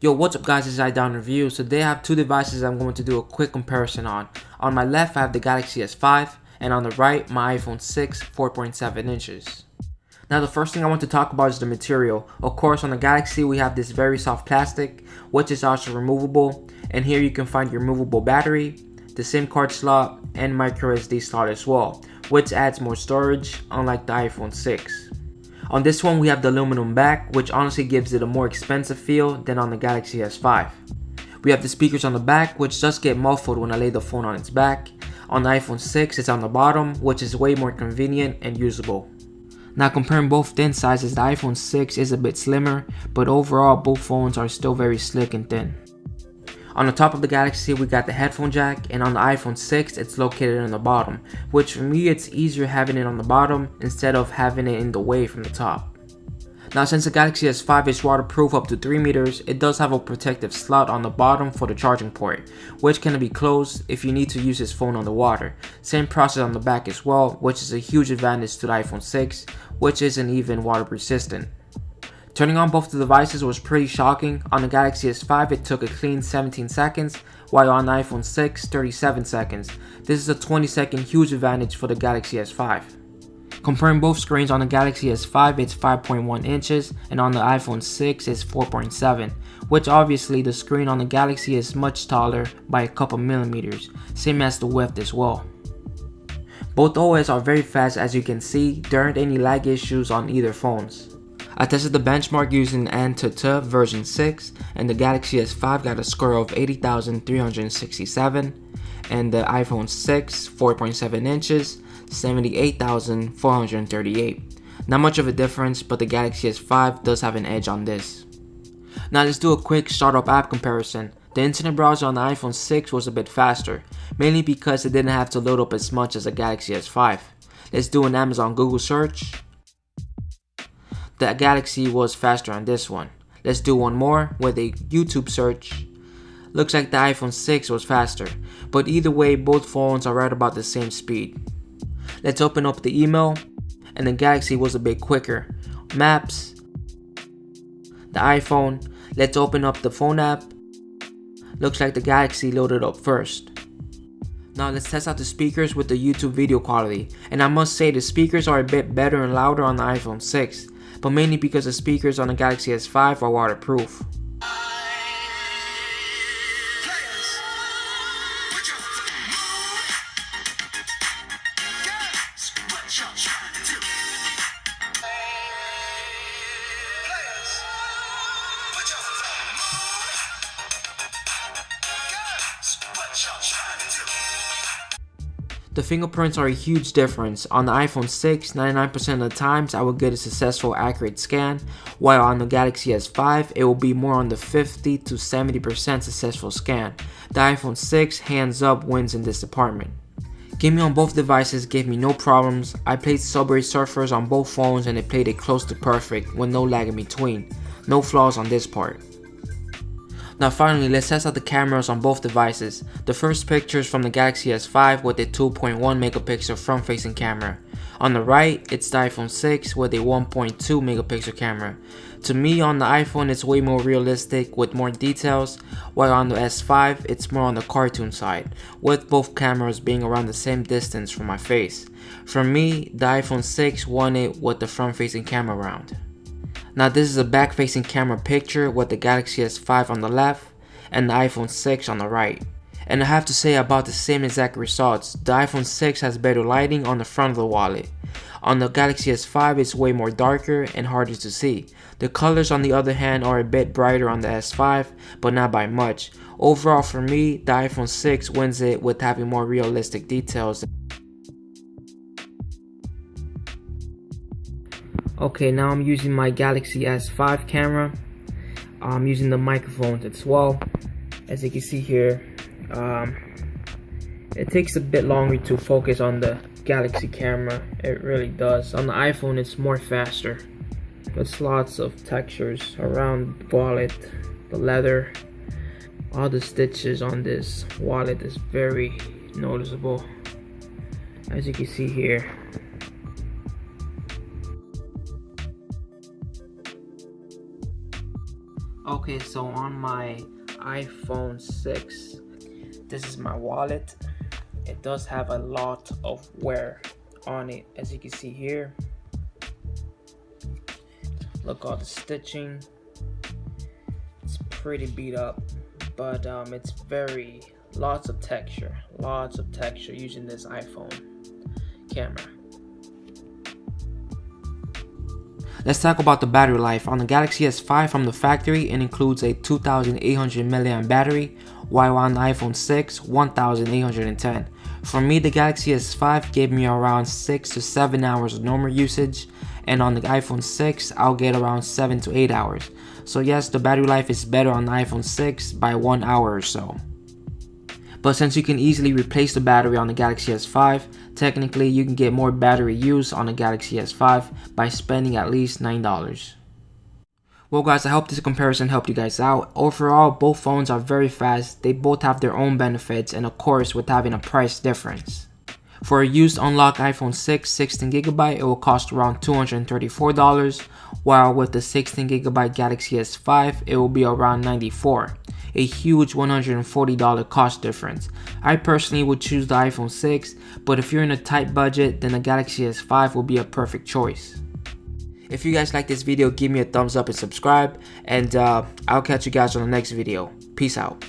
Yo, what's up guys, it's iDown Review. So today I have two devices I'm going to do a quick comparison on. On my left I have the Galaxy S5 and on the right my iPhone 6 4.7 inches. Now the first thing I want to talk about is the material. Of course on the Galaxy we have this very soft plastic which is also removable, and here you can find your removable battery, the SIM card slot, and micro SD slot as well, which adds more storage unlike the iPhone 6. On this one we have the aluminum back, which honestly gives it a more expensive feel than on the Galaxy S5. We have the speakers on the back, which does get muffled when I lay the phone on its back. On the iPhone 6 it's on the bottom, which is way more convenient and usable. Now comparing both thin sizes, the iPhone 6 is a bit slimmer, but overall both phones are still very slick and thin. On the top of the Galaxy we got the headphone jack, and on the iPhone 6 it's located on the bottom, which for me it's easier having it on the bottom instead of having it in the way from the top. Now since the Galaxy S5 is waterproof up to 3 meters, it does have a protective slot on the bottom for the charging port, which can be closed if you need to use this phone underwater. Same process on the back as well, which is a huge advantage to the iPhone 6, which isn't even water resistant. Turning on both the devices was pretty shocking. On the Galaxy S5 it took a clean 17 seconds, while on the iPhone 6 37 seconds. This is a 20-second huge advantage for the Galaxy S5. Comparing both screens, on the Galaxy S5 it's 5.1 inches and on the iPhone 6 it's 4.7, which obviously the screen on the Galaxy is much taller by a couple millimeters, same as the width as well. Both OS are very fast, as you can see. There aren't any lag issues on either phones. I tested the benchmark using Antutu version 6, and the Galaxy S5 got a score of 80,367, and the iPhone 6 4.7 inches 78,438. Not much of a difference, but the Galaxy S5 does have an edge on this. Now let's do a quick startup app comparison. The internet browser on the iPhone 6 was a bit faster, mainly because it didn't have to load up as much as the Galaxy S5. Let's do an Amazon Google search. The Galaxy was faster on this one. Let's do one more with a YouTube search. Looks like the iPhone 6 was faster, but either way both phones are right about the same speed. Let's open up the email, and the Galaxy was a bit quicker. Maps, the iPhone. Let's open up the phone app. Looks like the Galaxy loaded up first. Now let's test out the speakers with the YouTube video quality, and I must say the speakers are a bit better and louder on the iPhone 6, but mainly because the speakers on the Galaxy S5 are waterproof. The fingerprints are a huge difference. On the iPhone 6, 99% of the times I will get a successful accurate scan, while on the Galaxy S5 it will be more on the 50 to 70% successful scan. The iPhone 6 hands up wins in this department. Gaming on both devices gave me no problems. I played Subway Surfers on both phones and it played it close to perfect with no lag in between. No flaws on this part. Now finally, let's test out the cameras on both devices. The first picture is from the Galaxy S5 with a 2.1 megapixel front-facing camera. On the right, it's the iPhone 6 with a 1.2 megapixel camera. To me, on the iPhone it's way more realistic with more details, while on the S5 it's more on the cartoon side, with both cameras being around the same distance from my face. For me, the iPhone 6 won it with the front-facing camera round. Now this is a back-facing camera picture with the Galaxy S5 on the left and the iPhone 6 on the right. And I have to say about the same exact results. The iPhone 6 has better lighting on the front of the wallet. On the Galaxy S5 it's way more darker and harder to see. The colors on the other hand are a bit brighter on the S5, but not by much. Overall for me, the iPhone 6 wins it with having more realistic details. Okay, now I'm using my Galaxy S5 camera. I'm using the microphones as well. As you can see here, it takes a bit longer to focus on the Galaxy camera. It really does. On the iPhone it's more faster. There's lots of textures around the wallet, the leather. All the stitches on this wallet is very noticeable, as you can see here. Okay, so on my iPhone 6, this is my wallet. It does have a lot of wear on it, as you can see here. Look, all the stitching. It's pretty beat up, but it's lots of texture using this iPhone camera. Let's talk about the battery life. On the Galaxy S5 from the factory, it includes a 2800 mAh battery, while on the iPhone 6, 1810. For me, the Galaxy S5 gave me around 6 to 7 hours of normal usage, and on the iPhone 6, I'll get around 7 to 8 hours. So yes, the battery life is better on the iPhone 6 by 1 hour or so. But since you can easily replace the battery on the Galaxy S5, technically you can get more battery use on the Galaxy S5 by spending at least $9. Well guys, I hope this comparison helped you guys out. Overall, both phones are very fast, they both have their own benefits, and of course with having a price difference. For a used unlocked iPhone 6 16GB, it will cost around $234, while with the 16GB Galaxy S5, it will be around $94. A huge $140 cost difference. I personally would choose the iPhone 6, but if you're in a tight budget, then the Galaxy S5 will be a perfect choice. If you guys like this video, give me a thumbs up and subscribe, and I'll catch you guys on the next video. Peace out.